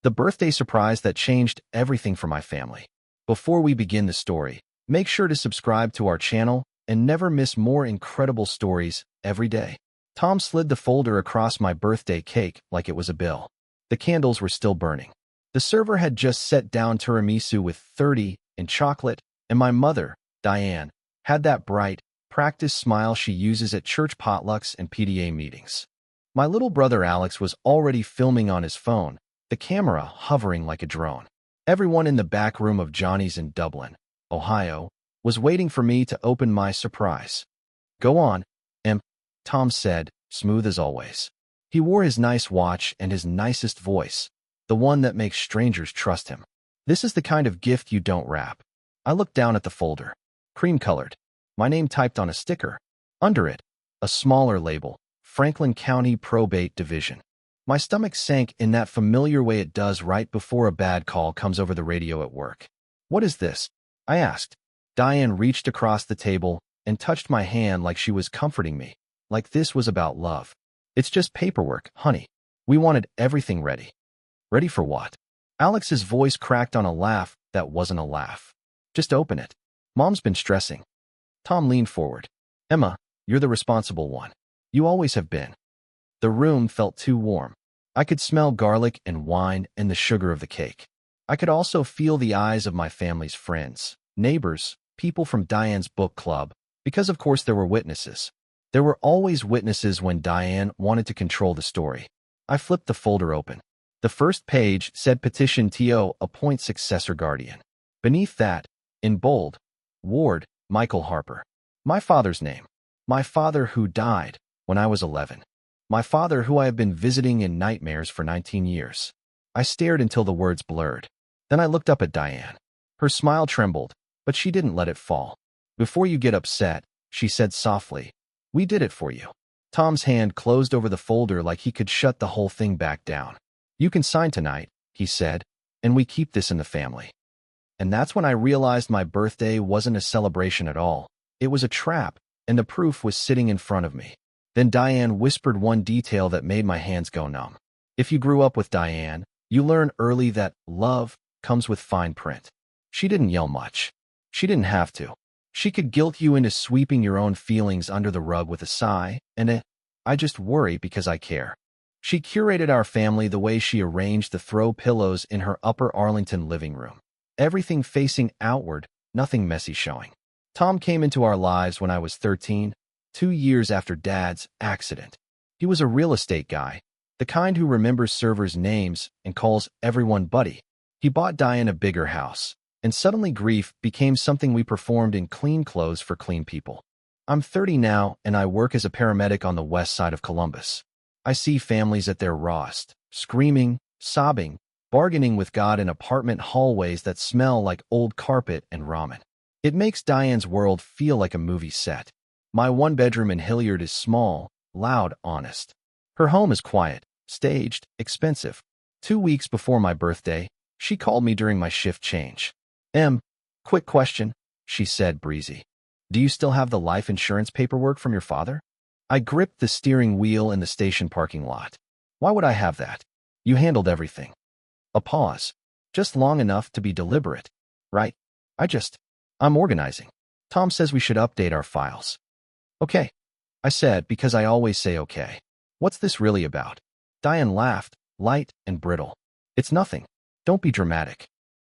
The birthday surprise that changed everything for my family. Before we begin the story, make sure to subscribe to our channel and never miss more incredible stories every day. Tom slid the folder across my birthday cake like it was a bill. The candles were still burning. The server had just set down tiramisu with 30 in chocolate, and my mother, Diane, had that bright, practiced smile she uses at church potlucks and PTA meetings. My little brother Alex was already filming on his phone, the camera hovering like a drone. Everyone in the back room of Johnny's in Dublin, Ohio, was waiting for me to open my surprise. "Go on, Tom said, smooth as always. He wore his nice watch and his nicest voice, the one that makes strangers trust him. "This is the kind of gift you don't wrap." I looked down at the folder. Cream-colored. My name typed on a sticker. Under it, a smaller label, Franklin County Probate Division. My stomach sank in that familiar way it does right before a bad call comes over the radio at work. "What is this?" I asked. Diane reached across the table and touched my hand like she was comforting me, like this was about love. "It's just paperwork, honey. We wanted everything ready." "Ready for what?" Alex's voice cracked on a laugh that wasn't a laugh. "Just open it. Mom's been stressing." Tom leaned forward. "Emma, you're the responsible one. You always have been." The room felt too warm. I could smell garlic and wine and the sugar of the cake. I could also feel the eyes of my family's friends, neighbors, people from Diane's book club, because of course there were witnesses. There were always witnesses when Diane wanted to control the story. I flipped the folder open. The first page said Petition TO Appoint Successor Guardian. Beneath that, in bold, Ward, Michael Harper. My father's name. My father who died when I was 11. My father who I have been visiting in nightmares for 19 years. I stared until the words blurred. Then I looked up at Diane. Her smile trembled, but she didn't let it fall. "Before you get upset," she said softly, "we did it for you." Tom's hand closed over the folder like he could shut the whole thing back down. "You can sign tonight," he said, "and we keep this in the family." And that's when I realized my birthday wasn't a celebration at all. It was a trap, and the proof was sitting in front of me. Then Diane whispered one detail that made my hands go numb. If you grew up with Diane, you learn early that love comes with fine print. She didn't yell much. She didn't have to. She could guilt you into sweeping your own feelings under the rug with a sigh, and "I just worry because I care." She curated our family the way she arranged the throw pillows in her Upper Arlington living room. Everything facing outward, nothing messy showing. Tom came into our lives when I was 13, 2 years after Dad's accident. He was a real estate guy, the kind who remembers servers' names and calls everyone buddy. He bought Diane a bigger house, and suddenly grief became something we performed in clean clothes for clean people. I'm 30 now, and I work as a paramedic on the west side of Columbus. I see families at their rawest, screaming, sobbing, bargaining with God in apartment hallways that smell like old carpet and ramen. It makes Diane's world feel like a movie set. My one-bedroom in Hilliard is small, loud, honest. Her home is quiet, staged, expensive. 2 weeks before my birthday, she called me during my shift change. Quick question," she said, breezy. "Do you still have the life insurance paperwork from your father?" I gripped the steering wheel in the station parking lot. "Why would I have that? You handled everything." A pause. Just long enough to be deliberate. "Right. I'm organizing. Tom says we should update our files." "Okay," I said, because I always say okay. "What's this really about?" Diane laughed, light and brittle. "It's nothing. Don't be dramatic."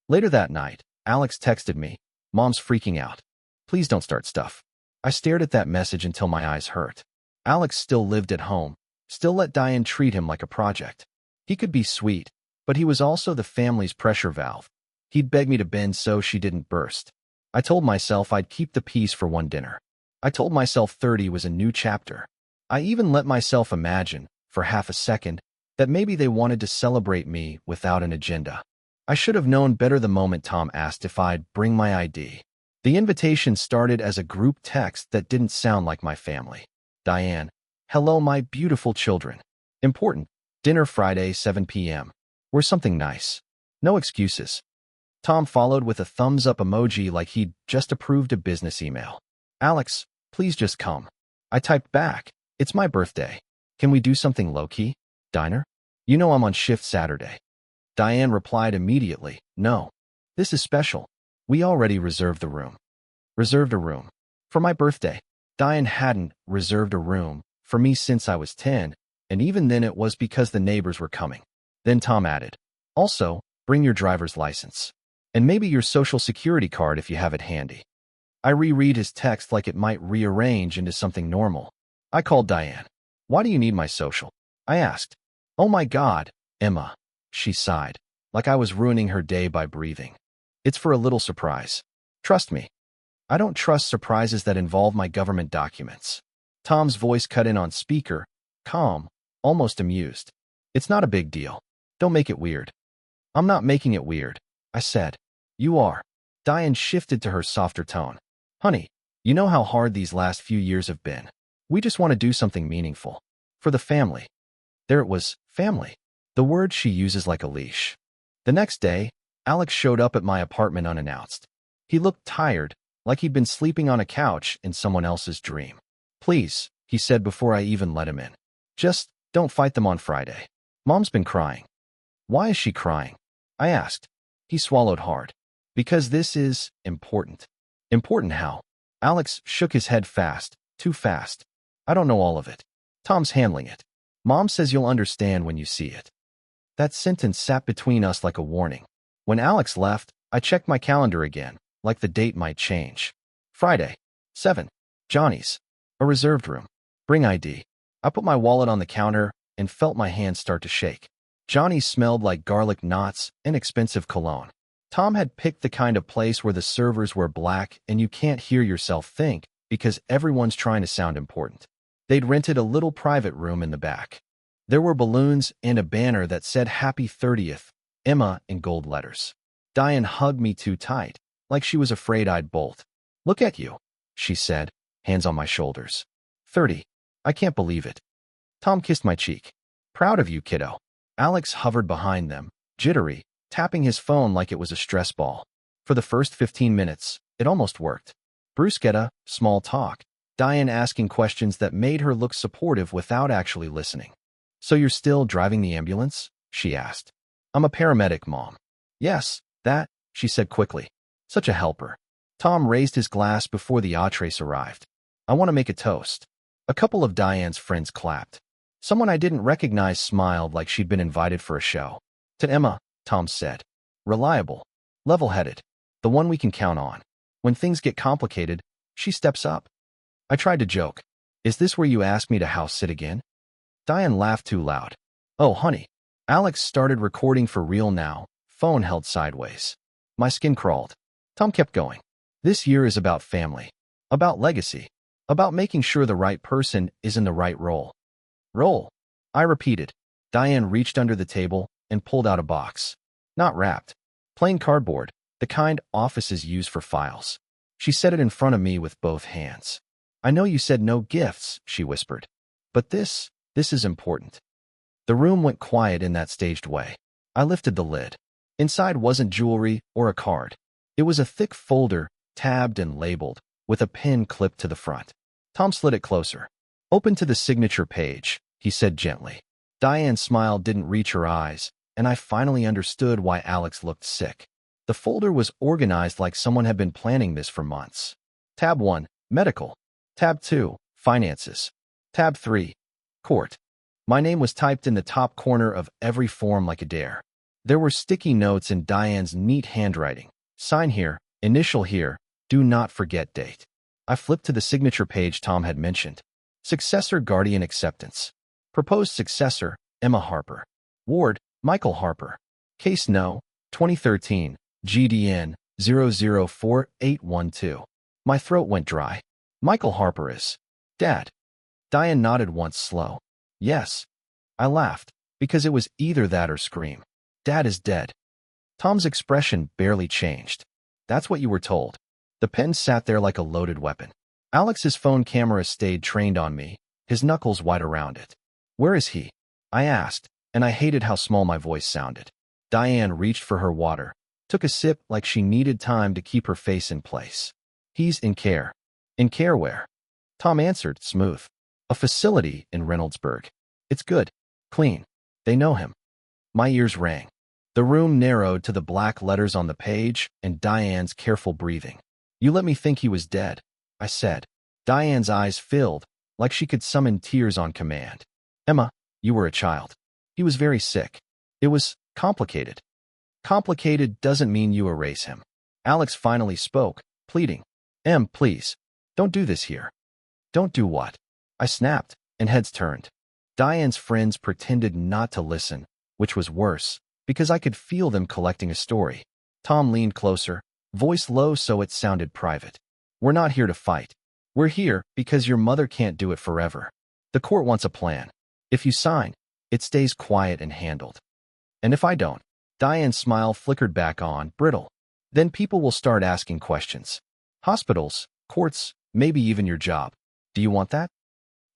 Later that night, Alex texted me, "Mom's freaking out. Please don't start stuff." I stared at that message until my eyes hurt. Alex still lived at home, still let Diane treat him like a project. He could be sweet, but he was also the family's pressure valve. He'd beg me to bend so she didn't burst. I told myself I'd keep the peace for one dinner. I told myself 30 was a new chapter. I even let myself imagine, for half a second, that maybe they wanted to celebrate me without an agenda. I should have known better the moment Tom asked if I'd bring my ID. The invitation started as a group text that didn't sound like my family. Diane, "Hello, my beautiful children. Important. Dinner Friday, 7 p.m. We're something nice. No excuses." Tom followed with a thumbs-up emoji like he'd just approved a business email. "Alex, please just come." I typed back, "It's my birthday. Can we do something low-key? Diner? You know I'm on shift Saturday." Diane replied immediately, no. This is special. We already reserved the room. Reserved a room. For my birthday. Diane hadn't reserved a room for me since I was 10, and even then it was because the neighbors were coming. Then Tom added, also, bring your driver's license. And maybe your social security card if you have it handy. I reread his text like it might rearrange into something normal. I called Diane. Why do you need my social? I asked. Oh my God, Emma. She sighed, like I was ruining her day by breathing. It's for a little surprise. Trust me. I don't trust surprises that involve my government documents. Tom's voice cut in on speaker, calm, almost amused. It's not a big deal. Don't make it weird. I'm not making it weird, I said. You are. Diane shifted to her softer tone. Honey, you know how hard these last few years have been. We just want to do something meaningful. For the family. There it was, family. The word she uses like a leash. The next day, Alex showed up at my apartment unannounced. He looked tired, like he'd been sleeping on a couch in someone else's dream. Please, he said before I even let him in. Just don't fight them on Friday. Mom's been crying. Why is she crying? I asked. He swallowed hard. Because this is important. Important how? Alex shook his head fast, too fast. I don't know all of it. Tom's handling it. Mom says you'll understand when you see it. That sentence sat between us like a warning. When Alex left, I checked my calendar again, like the date might change. Friday, 7. Johnny's. A reserved room. Bring ID. I put my wallet on the counter and felt my hands start to shake. Johnny's smelled like garlic knots and expensive cologne. Tom had picked the kind of place where the servers wear black and you can't hear yourself think because everyone's trying to sound important. They'd rented a little private room in the back. There were balloons and a banner that said Happy 30th, Emma in gold letters. Diane hugged me too tight, like she was afraid I'd bolt. Look at you, she said, hands on my shoulders. 30. I can't believe it. Tom kissed my cheek. Proud of you, kiddo. Alex hovered behind them, jittery, tapping his phone like it was a stress ball. For the first 15 minutes, it almost worked. Bruschetta, small talk. Diane asking questions that made her look supportive without actually listening. So you're still driving the ambulance? She asked. I'm a paramedic, Mom. Yes, that, she said quickly. Such a helper. Tom raised his glass before the entrees arrived. I want to make a toast. A couple of Diane's friends clapped. Someone I didn't recognize smiled like she'd been invited for a show. To Emma, Tom said. Reliable. Level-headed. The one we can count on. When things get complicated, she steps up. I tried to joke. Is this where you ask me to house sit again? Diane laughed too loud. Oh, honey. Alex started recording for real now, phone held sideways. My skin crawled. Tom kept going. This year is about family. About legacy. About making sure the right person is in the right role. Role. I repeated. Diane reached under the table and pulled out a box. Not wrapped. Plain cardboard, the kind offices use for files. She set it in front of me with both hands. I know you said no gifts, she whispered. But this is important. The room went quiet in that staged way. I lifted the lid. Inside wasn't jewelry or a card. It was a thick folder, tabbed and labeled, with a pin clipped to the front. Tom slid it closer. Open to the signature page, he said gently. Diane's smile didn't reach her eyes, and I finally understood why Alex looked sick. The folder was organized like someone had been planning this for months. Tab 1, Medical. Tab 2, Finances. Tab 3, Court. My name was typed in the top corner of every form like a dare. There were sticky notes in Diane's neat handwriting. Sign here, initial here, do not forget date. I flipped to the signature page Tom had mentioned. Successor Guardian Acceptance. Proposed successor, Emma Harper. Ward, Michael Harper. Case No. 2013, GDN 004812. My throat went dry. Michael Harper is Dad. Diane nodded once slow. Yes. I laughed, because it was either that or scream. Dad is dead. Tom's expression barely changed. That's what you were told. The pen sat there like a loaded weapon. Alex's phone camera stayed trained on me, his knuckles wide around it. Where is he? I asked, and I hated how small my voice sounded. Diane reached for her water, took a sip like she needed time to keep her face in place. He's in care. In care where? Tom answered, smooth. A facility in Reynoldsburg. It's good. Clean. They know him. My ears rang. The room narrowed to the black letters on the page and Diane's careful breathing. "You let me think he was dead," I said. Diane's eyes filled, like she could summon tears on command. "Emma, you were a child. He was very sick. It was complicated." "Complicated doesn't mean you erase him." Alex finally spoke, pleading. "Em, please, don't do this here." "Don't do what?" I snapped, and heads turned. Diane's friends pretended not to listen, which was worse, because I could feel them collecting a story. Tom leaned closer, voice low so it sounded private. "We're not here to fight. We're here because your mother can't do it forever. The court wants a plan. If you sign, it stays quiet and handled. And if I don't," Diane's smile flickered back on, brittle, "then people will start asking questions. Hospitals, courts, maybe even your job. Do you want that?"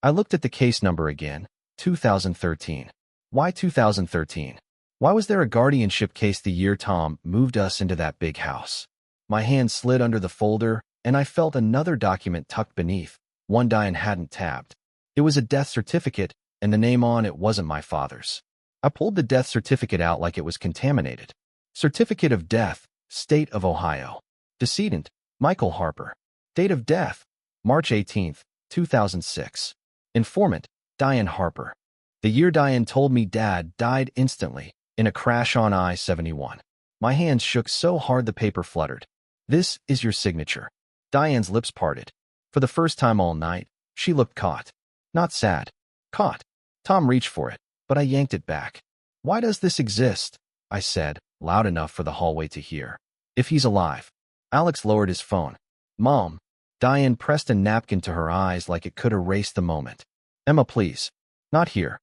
I looked at the case number again, 2013. Why 2013? Why was there a guardianship case the year Tom moved us into that big house? My hand slid under the folder, and I felt another document tucked beneath, one Diane hadn't tabbed. It was a death certificate, and the name on it wasn't my father's. I pulled the death certificate out like it was contaminated. Certificate of death, State of Ohio. Decedent, Michael Harper. Date of death, March 18, 2006. Informant, Diane Harper. The year Diane told me Dad died instantly, in a crash on I-71. My hands shook so hard the paper fluttered. "This is your signature." Diane's lips parted. For the first time all night, she looked caught. Not sad. Caught. Tom reached for it, but I yanked it back. "Why does this exist?" I said, loud enough for the hallway to hear. "If he's alive." Alex lowered his phone. "Mom." Diane pressed a napkin to her eyes like it could erase the moment. "Emma, please. Not here."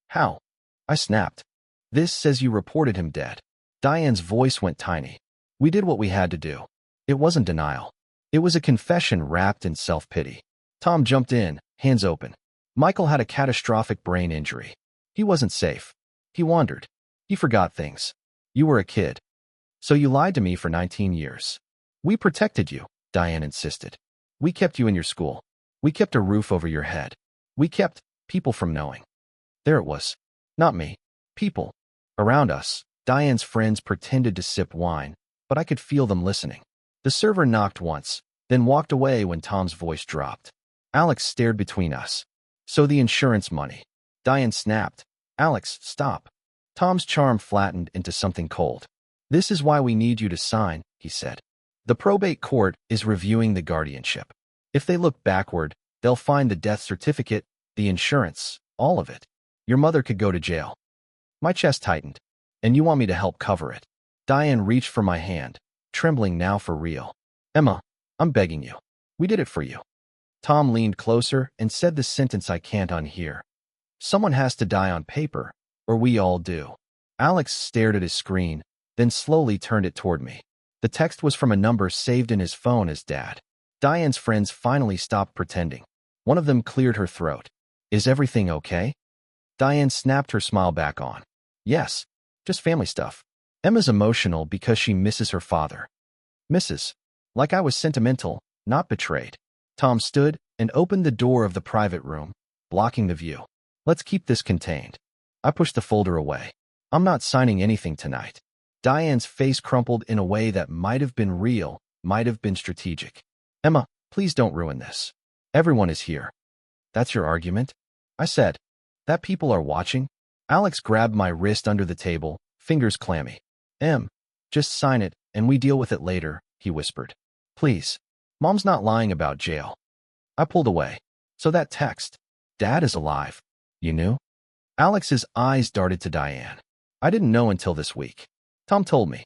"How?" I snapped. "This says you reported him dead." Diane's voice went tiny. "We did what we had to do." It wasn't denial. It was a confession wrapped in self-pity. Tom jumped in, hands open. "Michael had a catastrophic brain injury. He wasn't safe. He wandered. He forgot things. You were a kid. So you lied to me for 19 years. We protected you," Diane insisted. "We kept you in your school. We kept a roof over your head. We kept people from knowing." There it was. Not me. People. Around us, Diane's friends pretended to sip wine, but I could feel them listening. The server knocked once, then walked away when Tom's voice dropped. Alex stared between us. "So the insurance money." Diane snapped. "Alex, stop." Tom's charm flattened into something cold. "This is why we need you to sign," he said. "The probate court is reviewing the guardianship. If they look backward, they'll find the death certificate, the insurance, all of it. Your mother could go to jail." My chest tightened. "And you want me to help cover it?" Diane reached for my hand, trembling now for real. "Emma, I'm begging you. We did it for you." Tom leaned closer and said the sentence I can't unhear. "Someone has to die on paper, or we all do." Alex stared at his screen, then slowly turned it toward me. The text was from a number saved in his phone as Dad. Diane's friends finally stopped pretending. One of them cleared her throat. "Is everything okay?" Diane snapped her smile back on. "Yes, just family stuff." Emma's emotional because she misses her father. "Misses." Like I was sentimental, not betrayed. Tom stood and opened the door of the private room, blocking the view. "Let's keep this contained." I pushed the folder away. "I'm not signing anything tonight." Diane's face crumpled in a way that might have been real, might have been strategic. "Emma, please don't ruin this. Everyone is here." "That's your argument?" I said. "That people are watching?" Alex grabbed my wrist under the table, fingers clammy. Just sign it, and we deal with it later," he whispered. "Please. Mom's not lying about jail." I pulled away. "So that text. Dad is alive. You knew?" Alex's eyes darted to Diane. "I didn't know until this week. Tom told me."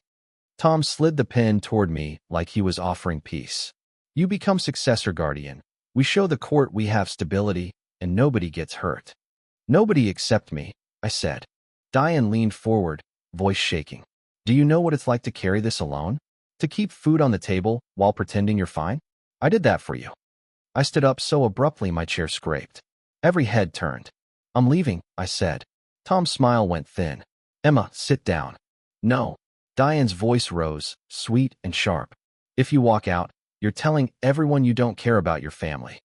Tom slid the pen toward me like he was offering peace. "You become successor guardian. We show the court we have stability, and nobody gets hurt." "Nobody except me," I said. Diane leaned forward, voice shaking. "Do you know what it's like to carry this alone? To keep food on the table while pretending you're fine? I did that for you." I stood up so abruptly my chair scraped. Every head turned. "I'm leaving," I said. Tom's smile went thin. "Emma, sit down." "No." Diane's voice rose, sweet and sharp. "If you walk out, you're telling everyone you don't care about your family."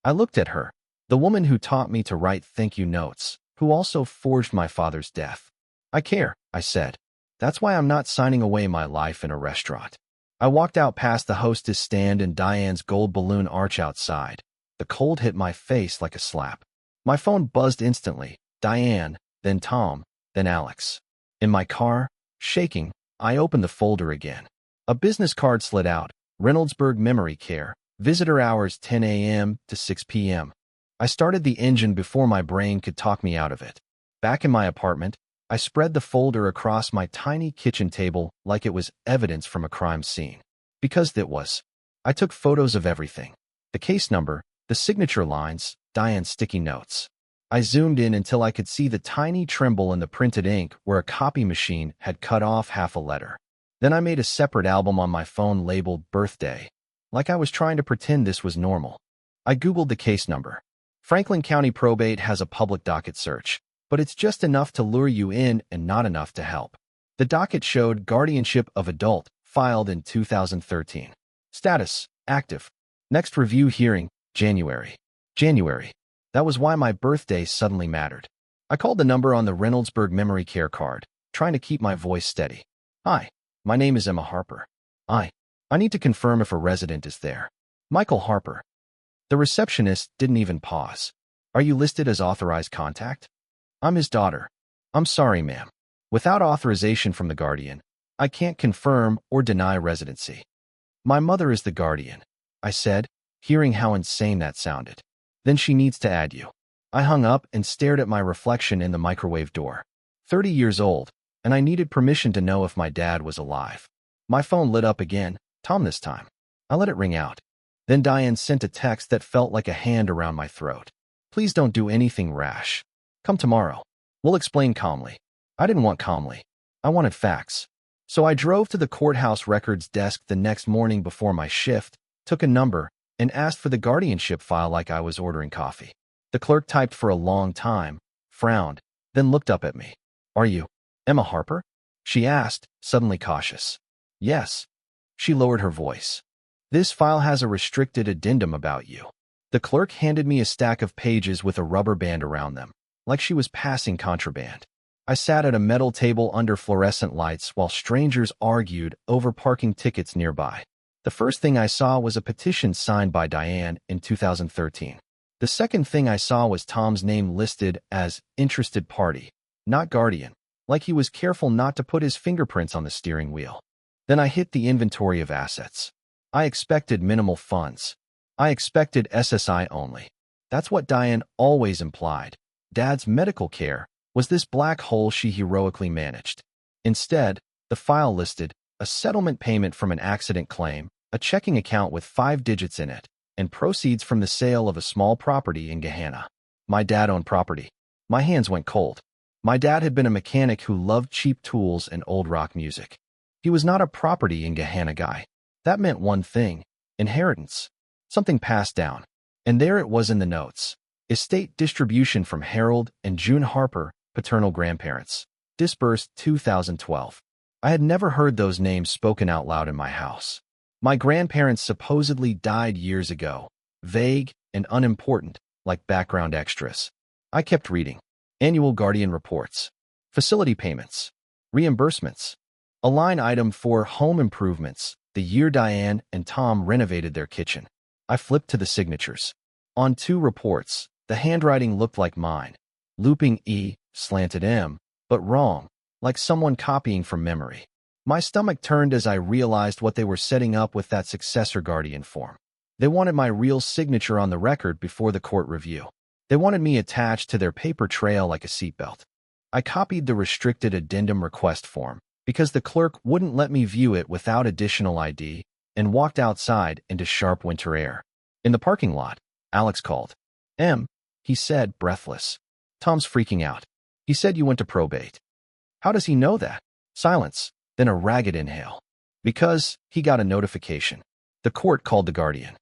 I looked at her, the woman who taught me to write thank you notes, who also forged my father's death. "I care," I said. That's why I'm not signing away my life in a restaurant. I walked out past the hostess stand and Diane's gold balloon arch outside. The cold hit my face like a slap. My phone buzzed instantly. Diane, then Tom, then Alex. In my car, shaking, I opened the folder again. A business card slid out. Reynoldsburg Memory Care. Visitor hours 10 a.m. to 6 p.m. I started the engine before my brain could talk me out of it. Back in my apartment, I spread the folder across my tiny kitchen table like it was evidence from a crime scene. Because it was. I took photos of everything. The case number, the signature lines, Diane's sticky notes. I zoomed in until I could see the tiny tremble in the printed ink where a copy machine had cut off half a letter. Then I made a separate album on my phone labeled Birthday, like I was trying to pretend this was normal. I Googled the case number. Franklin County Probate has a public docket search, but it's just enough to lure you in and not enough to help. The docket showed guardianship of adult, filed in 2013. Status, active. Next review hearing, January. That was why my birthday suddenly mattered. I called the number on the Reynoldsburg Memory Care card, trying to keep my voice steady. Hi, my name is Emma Harper. I need to confirm if a resident is there. Michael Harper. The receptionist didn't even pause. Are you listed as authorized contact? I'm his daughter. I'm sorry, ma'am. Without authorization from the guardian, I can't confirm or deny residency. My mother is the guardian, I said, hearing how insane that sounded. Then she needs to add you. I hung up and stared at my reflection in the microwave door. 30 years old, and I needed permission to know if my dad was alive. My phone lit up again, Tom this time. I let it ring out. Then Diane sent a text that felt like a hand around my throat. Please don't do anything rash. Come tomorrow. We'll explain calmly. I didn't want calmly. I wanted facts. So I drove to the courthouse records desk the next morning before my shift, took a number, and asked for the guardianship file like I was ordering coffee. The clerk typed for a long time, frowned, then looked up at me. Are you Emma Harper? She asked, suddenly cautious. Yes. She lowered her voice. This file has a restricted addendum about you. The clerk handed me a stack of pages with a rubber band around them, like she was passing contraband. I sat at a metal table under fluorescent lights while strangers argued over parking tickets nearby. The first thing I saw was a petition signed by Diane in 2013. The second thing I saw was Tom's name listed as interested party, not guardian, like he was careful not to put his fingerprints on the steering wheel. Then I hit the inventory of assets. I expected minimal funds. I expected SSI only. That's what Diane always implied. Dad's medical care was this black hole she heroically managed. Instead, the file listed a settlement payment from an accident claim, a checking account with 5 digits in it, and proceeds from the sale of a small property in Gahanna. My dad owned property. My hands went cold. My dad had been a mechanic who loved cheap tools and old rock music. He was not a property in Gahanna guy. That meant one thing, inheritance. Something passed down. And there it was in the notes. Estate distribution from Harold and June Harper, paternal grandparents. Disbursed 2012. I had never heard those names spoken out loud in my house. My grandparents supposedly died years ago, vague and unimportant, like background extras. I kept reading. Annual guardian reports. Facility payments. Reimbursements. A line item for home improvements, the year Diane and Tom renovated their kitchen. I flipped to the signatures. On 2 reports, the handwriting looked like mine. Looping E, slanted M, but wrong, like someone copying from memory. My stomach turned as I realized what they were setting up with that successor guardian form. They wanted my real signature on the record before the court review. They wanted me attached to their paper trail like a seatbelt. I copied the restricted addendum request form because the clerk wouldn't let me view it without additional ID and walked outside into sharp winter air. In the parking lot, Alex called. Em, he said, breathless. Tom's freaking out. He said you went to probate. How does he know that? Silence, then a ragged inhale. Because he got a notification. The court called the guardian.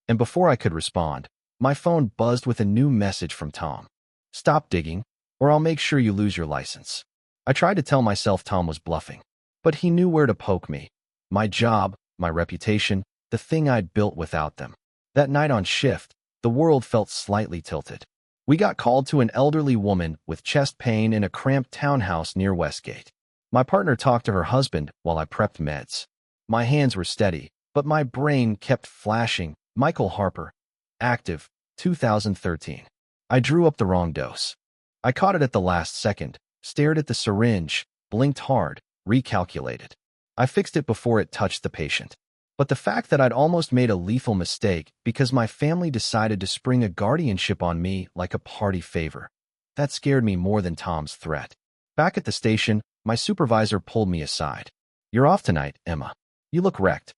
And before I could respond, my phone buzzed with a new message from Tom. Stop digging, or I'll make sure you lose your license. I tried to tell myself Tom was bluffing, but he knew where to poke me. My job, my reputation, the thing I'd built without them. That night on shift, the world felt slightly tilted. We got called to an elderly woman with chest pain in a cramped townhouse near Westgate. My partner talked to her husband while I prepped meds. My hands were steady, but my brain kept flashing. Michael Harper. Active. 2013. I drew up the wrong dose. I caught it at the last second, stared at the syringe, blinked hard, recalculated. I fixed it before it touched the patient. But the fact that I'd almost made a lethal mistake because my family decided to spring a guardianship on me like a party favor, that scared me more than Tom's threat. Back at the station, my supervisor pulled me aside. "You're off tonight, Emma. You look wrecked."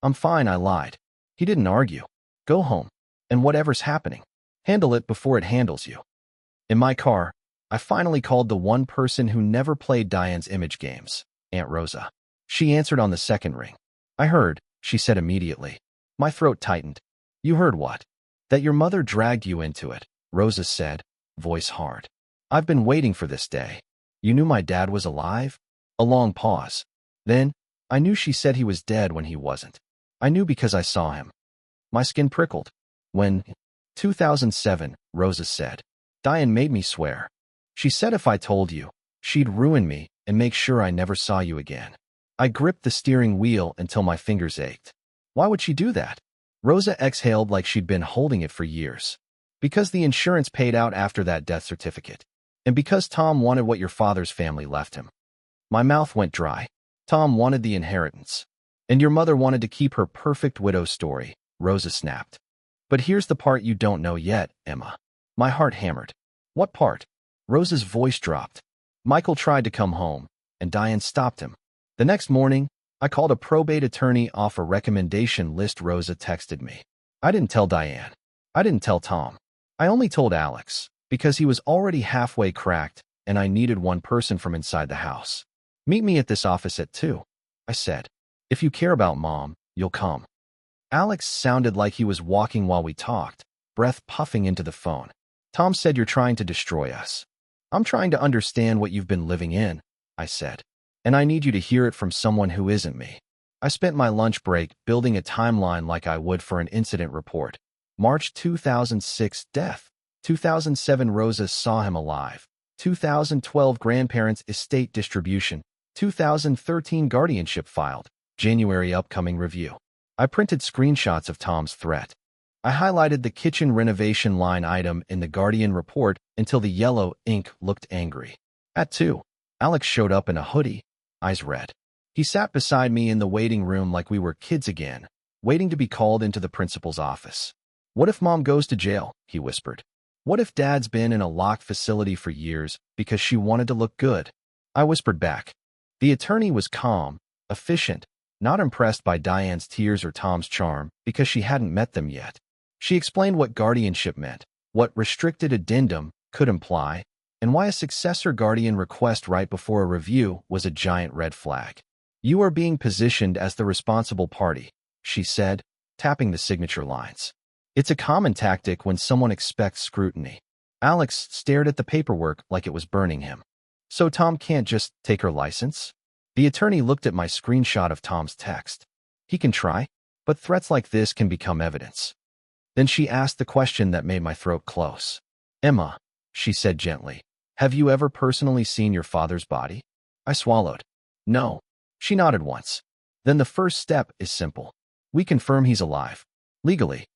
"I'm fine," I lied. He didn't argue. "Go home, and whatever's happening, handle it before it handles you." In my car, I finally called the one person who never played Diane's image games, Aunt Rosa. She answered on the second ring. "I heard," she said immediately. My throat tightened. "You heard what?" "That your mother dragged you into it," Rosa said, voice hard. "I've been waiting for this day." "You knew my dad was alive?" A long pause. Then, "I knew she said he was dead when he wasn't. I knew because I saw him." My skin prickled. "When?" 2007, Rosa said. "Diane made me swear. She said if I told you, she'd ruin me and make sure I never saw you again." I gripped the steering wheel until my fingers ached. "Why would she do that?" Rosa exhaled like she'd been holding it for years. "Because the insurance paid out after that death certificate. And because Tom wanted what your father's family left him." My mouth went dry. "Tom wanted the inheritance. And your mother wanted to keep her perfect widow story," Rosa snapped. "But here's the part you don't know yet, Emma." My heart hammered. "What part?" Rosa's voice dropped. "Michael tried to come home, and Diane stopped him. The next morning, I called a probate attorney off a recommendation list." Rosa texted me. "I didn't tell Diane. I didn't tell Tom. I only told Alex, because he was already halfway cracked, and I needed one person from inside the house." "Meet me at this office at 2, I said. "If you care about Mom, you'll come." Alex sounded like he was walking while we talked, breath puffing into the phone. "Tom said you're trying to destroy us." "I'm trying to understand what you've been living in," I said. "And I need you to hear it from someone who isn't me." I spent my lunch break building a timeline like I would for an incident report. March 2006, death. 2007, Rosa saw him alive. 2012, grandparents' estate distribution. 2013, guardianship filed. January, upcoming review. I printed screenshots of Tom's threat. I highlighted the kitchen renovation line item in the Guardian report until the yellow ink looked angry. At 2, Alex showed up in a hoodie, eyes red. He sat beside me in the waiting room like we were kids again, waiting to be called into the principal's office. "What if Mom goes to jail?" he whispered. "What if Dad's been in a locked facility for years because she wanted to look good?" I whispered back. The attorney was calm, efficient, not impressed by Diane's tears or Tom's charm because she hadn't met them yet. She explained what guardianship meant, what restricted addendum could imply, and why a successor guardian request right before a review was a giant red flag. "You are being positioned as the responsible party," she said, tapping the signature lines. "It's a common tactic when someone expects scrutiny." Alex stared at the paperwork like it was burning him. "So Tom can't just take her license?" The attorney looked at my screenshot of Tom's text. "He can try, but threats like this can become evidence." Then she asked the question that made my throat close. "Emma," she said gently, "have you ever personally seen your father's body?" I swallowed. "No." She nodded once. "Then the first step is simple. We confirm he's alive. Legally."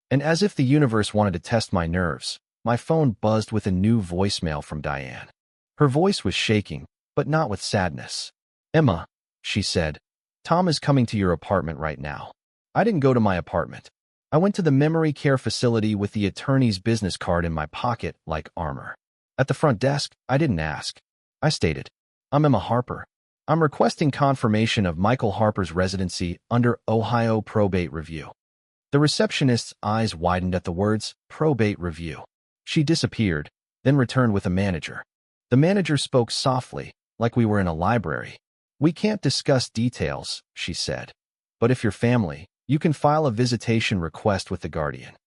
And as if the universe wanted to test my nerves, my phone buzzed with a new voicemail from Diane. Her voice was shaking, but not with sadness. "Emma," she said, "Tom is coming to your apartment right now." I didn't go to my apartment. I went to the memory care facility with the attorney's business card in my pocket like armor. At the front desk, I didn't ask. I stated, "I'm Emma Harper. I'm requesting confirmation of Michael Harper's residency under Ohio probate review." The receptionist's eyes widened at the words, "probate review." She disappeared, then returned with a manager. The manager spoke softly, like we were in a library. "We can't discuss details," she said. "But if you're family, you can file a visitation request with the guardian."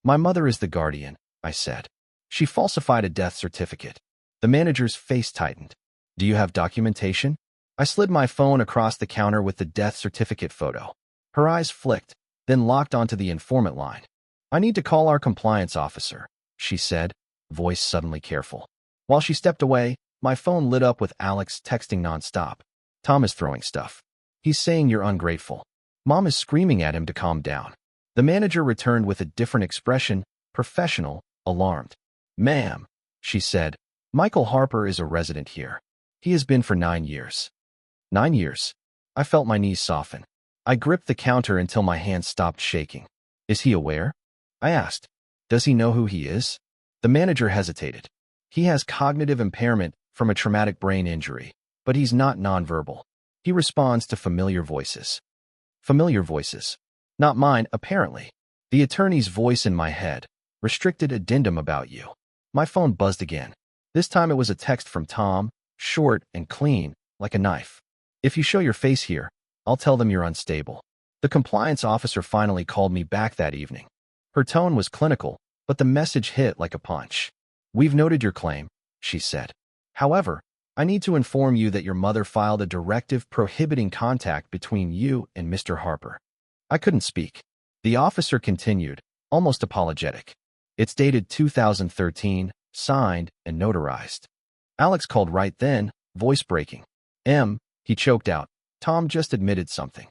"My mother is the guardian," I said. "She falsified a death certificate." The manager's face tightened. "Do you have documentation?" I slid my phone across the counter with the death certificate photo. Her eyes flicked, then locked onto the informant line. "I need to call our compliance officer," she said, voice suddenly careful. While she stepped away, My phone lit up with Alex texting nonstop. Tom is throwing stuff. He's saying you're ungrateful. Mom is screaming at him to calm down. The manager returned with a different expression, professional, alarmed. Ma'am, she said, Michael Harper is a resident here. He has been for 9 years. 9 years. I felt my knees soften. I gripped the counter until my hands stopped shaking. Is he aware? I asked. Does he know who he is? The manager hesitated. He has cognitive impairment from a traumatic brain injury, but he's not nonverbal. He responds to familiar voices. Familiar voices. Not mine, apparently. The attorney's voice in my head. Restricted addendum about you. My phone buzzed again. This time it was a text from Tom, short and clean, like a knife. If you show your face here, I'll tell them you're unstable. The compliance officer finally called me back that evening. Her tone was clinical, but the message hit like a punch. We've noted your claim, she said. However, I need to inform you that your mother filed a directive prohibiting contact between you and Mr. Harper. I couldn't speak. The officer continued, almost apologetic. It's dated 2013, signed and notarized. Alex called right then, voice breaking. He choked out. Tom just admitted something.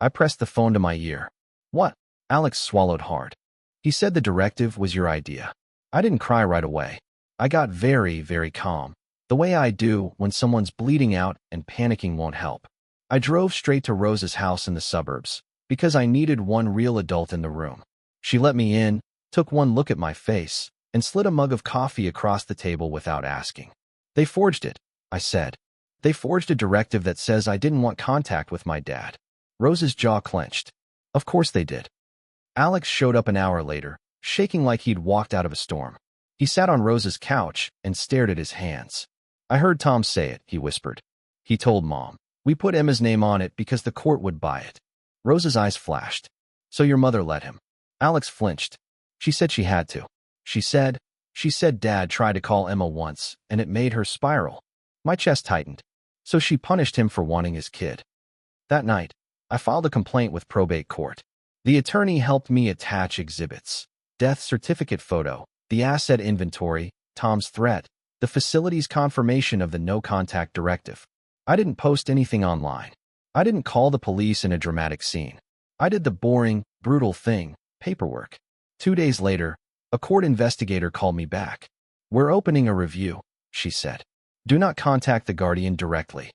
I pressed the phone to my ear. What? Alex swallowed hard. He said the directive was your idea. I didn't cry right away. I got very, very calm. The way I do when someone's bleeding out and panicking won't help. I drove straight to Rose's house in the suburbs, because I needed one real adult in the room. She let me in, took one look at my face, and slid a mug of coffee across the table without asking. They forged it, I said. They forged a directive that says I didn't want contact with my dad. Rose's jaw clenched. Of course they did. Alex showed up an hour later, shaking like he'd walked out of a storm. He sat on Rose's couch and stared at his hands. I heard Tom say it, he whispered. He told Mom. We put Emma's name on it because the court would buy it. Rose's eyes flashed. So your mother let him. Alex flinched. She said she had to. She said Dad tried to call Emma once, and it made her spiral. My chest tightened. So she punished him for wanting his kid. That night, I filed a complaint with probate court. The attorney helped me attach exhibits. Death certificate photo, the asset inventory, Tom's threat, the facility's confirmation of the no-contact directive. I didn't post anything online. I didn't call the police in a dramatic scene. I did the boring, brutal thing, paperwork. 2 days later, a court investigator called me back. We're opening a review, she said. Do not contact the guardian directly.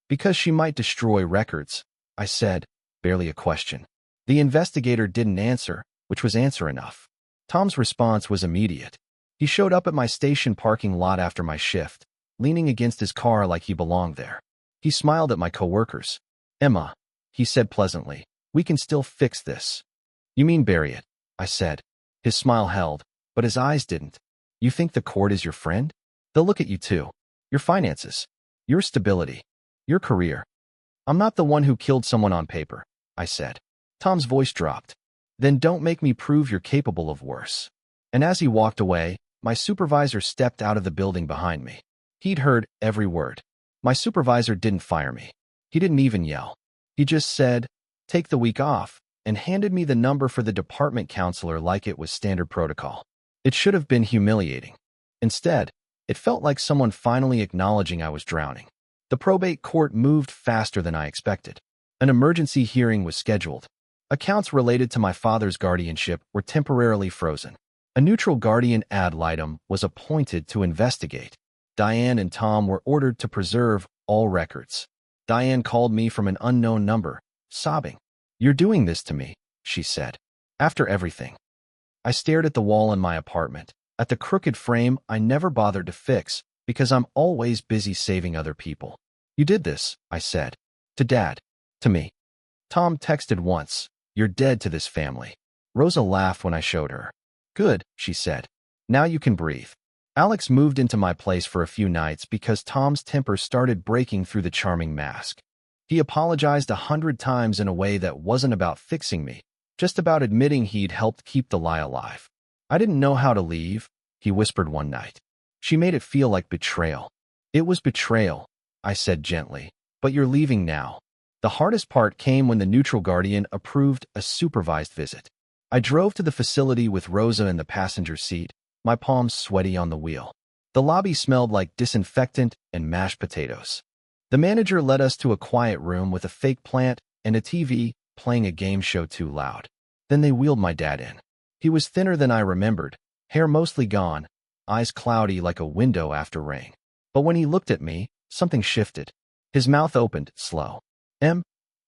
Because she might destroy records, I said, barely a question. The investigator didn't answer, which was answer enough. Tom's response was immediate. He showed up at my station parking lot after my shift, leaning against his car like he belonged there. He smiled at my coworkers. Emma, he said pleasantly, we can still fix this. You mean bury it, I said. His smile held, but his eyes didn't. You think the court is your friend? They'll look at you too. Your finances, your stability, your career. I'm not the one who killed someone on paper, I said. Tom's voice dropped. Then don't make me prove you're capable of worse. And as he walked away, my supervisor stepped out of the building behind me. He'd heard every word. My supervisor didn't fire me. He didn't even yell. He just said, take the week off, and handed me the number for the department counselor like it was standard protocol. It should have been humiliating. Instead, it felt like someone finally acknowledging I was drowning. The probate court moved faster than I expected. An emergency hearing was scheduled. Accounts related to my father's guardianship were temporarily frozen. A neutral guardian ad litem was appointed to investigate. Diane and Tom were ordered to preserve all records. Diane called me from an unknown number, sobbing. You're doing this to me, she said. After everything. I stared at the wall in my apartment, at the crooked frame I never bothered to fix because I'm always busy saving other people. You did this, I said. To Dad. To me. Tom texted once. You're dead to this family. Rosa laughed when I showed her. Good, she said. Now you can breathe. Alex moved into my place for a few nights because Tom's temper started breaking through the charming mask. He apologized 100 times in a way that wasn't about fixing me, just about admitting he'd helped keep the lie alive. I didn't know how to leave, he whispered one night. She made it feel like betrayal. It was betrayal, I said gently, but you're leaving now. The hardest part came when the neutral guardian approved a supervised visit. I drove to the facility with Rosa in the passenger seat, my palms sweaty on the wheel. The lobby smelled like disinfectant and mashed potatoes. The manager led us to a quiet room with a fake plant and a TV playing a game show too loud. Then they wheeled my dad in. He was thinner than I remembered, hair mostly gone, eyes cloudy like a window after rain. But when he looked at me, something shifted. His mouth opened, slow.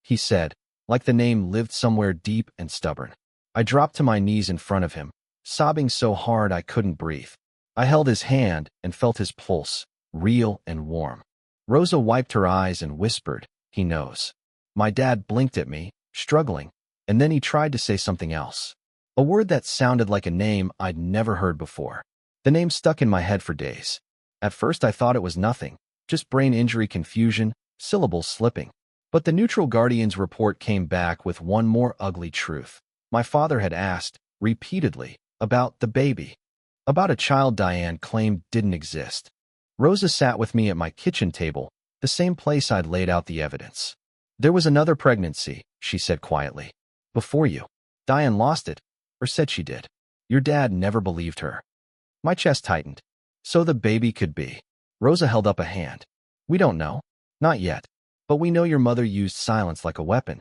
He said, like the name lived somewhere deep and stubborn. I dropped to my knees in front of him, sobbing so hard I couldn't breathe. I held his hand and felt his pulse, real and warm. Rosa wiped her eyes and whispered, "He knows." My dad blinked at me, struggling, and then he tried to say something else. A word that sounded like a name I'd never heard before. The name stuck in my head for days. At first I thought it was nothing, just brain injury confusion, syllables slipping. But the neutral guardian's report came back with one more ugly truth. My father had asked, repeatedly, about the baby. About a child Diane claimed didn't exist. Rosa sat with me at my kitchen table, the same place I'd laid out the evidence. "There was another pregnancy," she said quietly. "Before you. Diane lost it, or said she did. Your dad never believed her." My chest tightened. So the baby could be. Rosa held up a hand. "We don't know. Not yet. But we know your mother used silence like a weapon."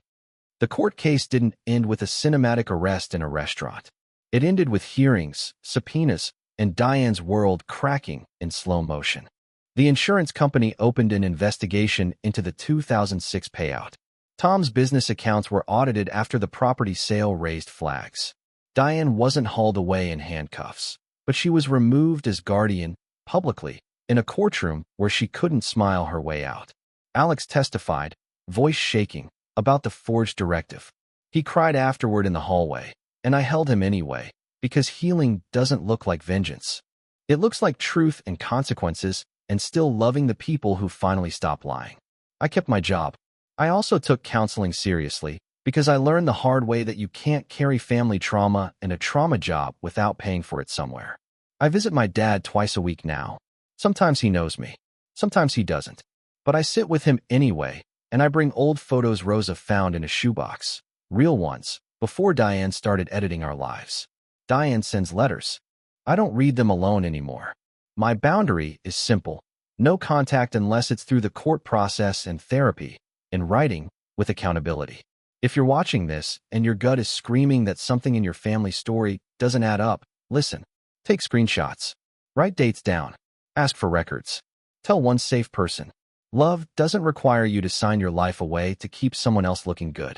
The court case didn't end with a cinematic arrest in a restaurant. It ended with hearings, subpoenas, and Diane's world cracking in slow motion. The insurance company opened an investigation into the 2006 payout. Tom's business accounts were audited after the property sale raised flags. Diane wasn't hauled away in handcuffs, but she was removed as guardian, publicly, in a courtroom where she couldn't smile her way out. Alex testified, voice shaking, about the forged directive. He cried afterward in the hallway, and I held him anyway, because healing doesn't look like vengeance. It looks like truth and consequences, and still loving the people who finally stop lying. I kept my job. I also took counseling seriously, because I learned the hard way that you can't carry family trauma and a trauma job without paying for it somewhere. I visit my dad twice a week now. Sometimes he knows me. Sometimes he doesn't. But I sit with him anyway, and I bring old photos Rosa found in a shoebox. Real ones, before Diane started editing our lives. Diane sends letters. I don't read them alone anymore. My boundary is simple. No contact unless it's through the court process and therapy, in writing, with accountability. If you're watching this and your gut is screaming that something in your family story doesn't add up, listen. Take screenshots. Write dates down. Ask for records. Tell one safe person. Love doesn't require you to sign your life away to keep someone else looking good.